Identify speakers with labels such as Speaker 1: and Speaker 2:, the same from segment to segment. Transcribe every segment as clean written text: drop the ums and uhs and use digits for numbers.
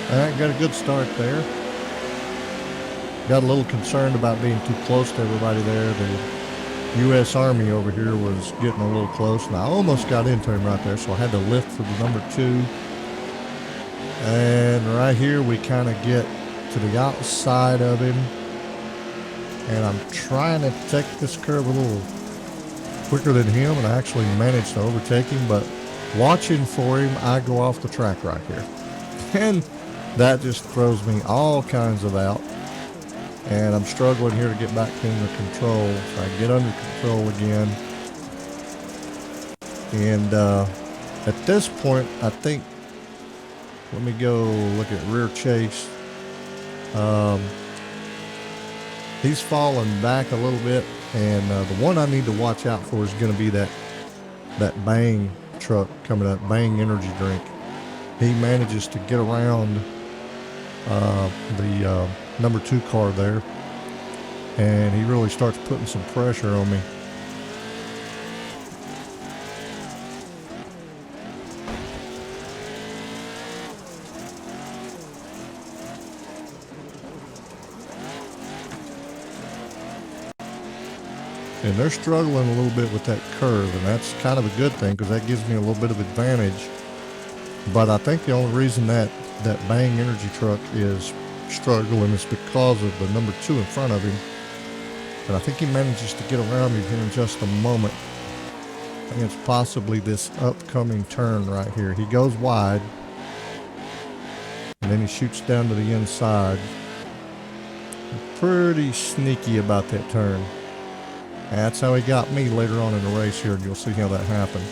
Speaker 1: All right, got a good start there. Got a little concerned about being too close to everybody there. The U.S. Army over here was getting a little close, and I almost got into him right there, so I had to lift for the number 2. And right here, we kind of get to the outside of him, and I'm trying to take this curve a little quicker than him, and I actually managed to overtake him, but watching for him, I go off the track right here. And that just throws me all kinds of out. And I'm struggling here to get back into control. So I get under control again. And at this point, I think, let me go look at rear chase. He's falling back a little bit. And the one I need to watch out for is going to be that Bang truck coming up, Bang energy drink. He manages to get around the number 2 car there, and he really starts putting some pressure on me. And they're struggling a little bit with that curve, and that's kind of a good thing because that gives me a little bit of advantage. But I think the only reason that Bang energy truck is struggling is because of the number 2 in front of him. And I think he manages to get around me here in just a moment. I think it's possibly this upcoming turn right here. He goes wide, and then he shoots down to the inside. Pretty sneaky about that turn. That's how he got me later on in the race here, and you'll see how that happened.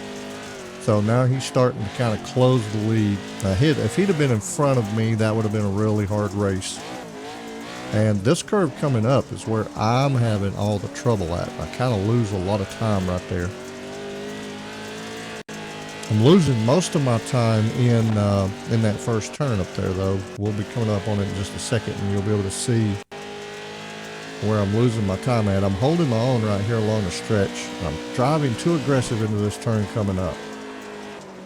Speaker 1: So now he's starting to kind of close the lead. If he'd have been in front of me, that would have been a really hard race. And this curve coming up is where I'm having all the trouble at. I kind of lose a lot of time right there. I'm losing most of my time in that first turn up there, though. We'll be coming up on it in just a second, and you'll be able to see where I'm losing my time at. I'm holding my own right here along the stretch. I'm driving too aggressive into this turn coming up.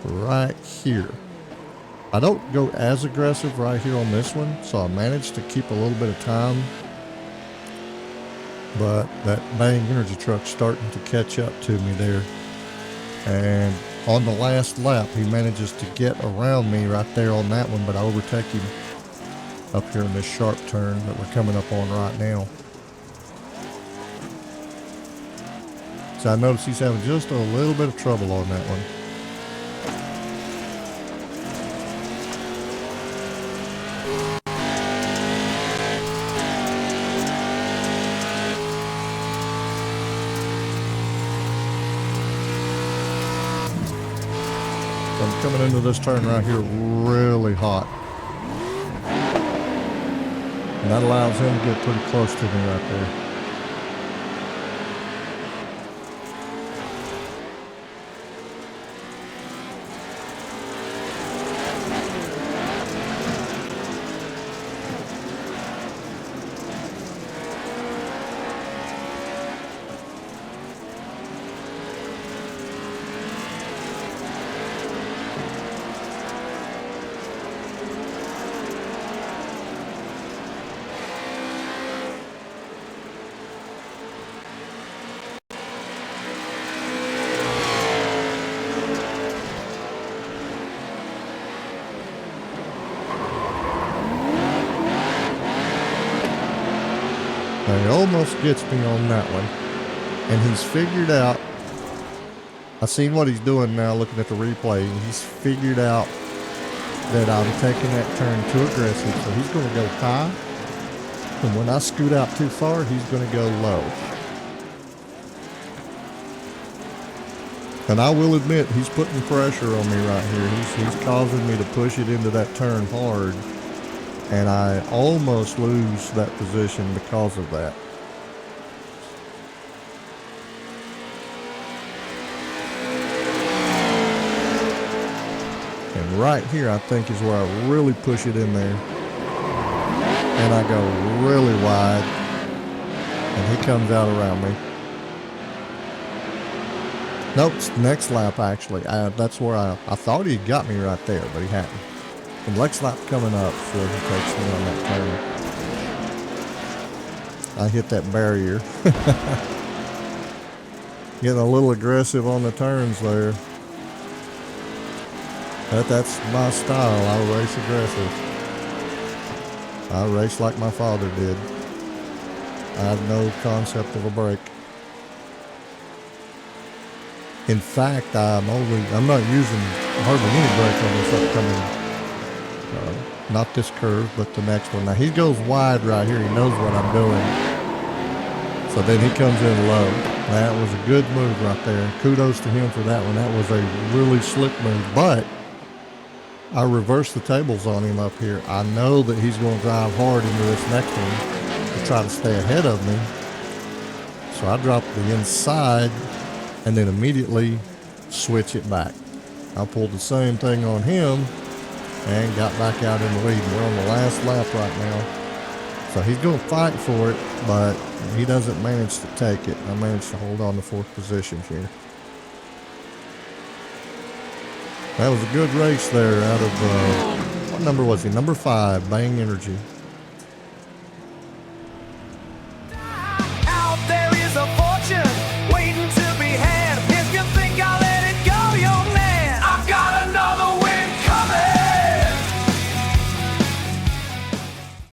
Speaker 1: Right here. I don't go as aggressive right here on this one, so I managed to keep a little bit of time. But that Bang energy truck's starting to catch up to me there. And on the last lap, he manages to get around me right there on that one, but I overtake him up here in this sharp turn that we're coming up on right now. So I notice he's having just a little bit of trouble on that one. So I'm coming into this turn right here really hot. And that allows him to get pretty close to me right there. He almost gets me on that one. And he's figured out, I've seen what he's doing now looking at the replay. He's figured out that I'm taking that turn too aggressive. So he's going to go high. And when I scoot out too far, he's going to go low. And I will admit, he's putting pressure on me right here. He's causing me to push it into that turn hard. And I almost lose that position because of that. And right here, I think, is where I really push it in there. And I go really wide. And he comes out around me. Nope, it's next lap, actually. That's where I thought he got me right there, but he hadn't. And Lex lap coming up before he takes me on that turn. I hit that barrier. Getting a little aggressive on the turns there. That's my style. I race aggressive. I race like my father did. I have no concept of a break. In fact, I'm not using hardly any brake on this upcoming, not this curve, but the next one. Now he goes wide right here. He knows what I'm doing. So then he comes in low. That was a good move right there. Kudos to him for that one. That was a really slick move, but I reversed the tables on him up here. I know that he's going to drive hard into this next one to try to stay ahead of me. So I dropped the inside and then immediately switch it back. I pulled the same thing on him and got back out in the lead. We're on the last lap right now. So he's going to fight for it, but he doesn't manage to take it. I managed to hold on to fourth position here. That was a good race there out of, what number was he? Number 5, Bang Energy.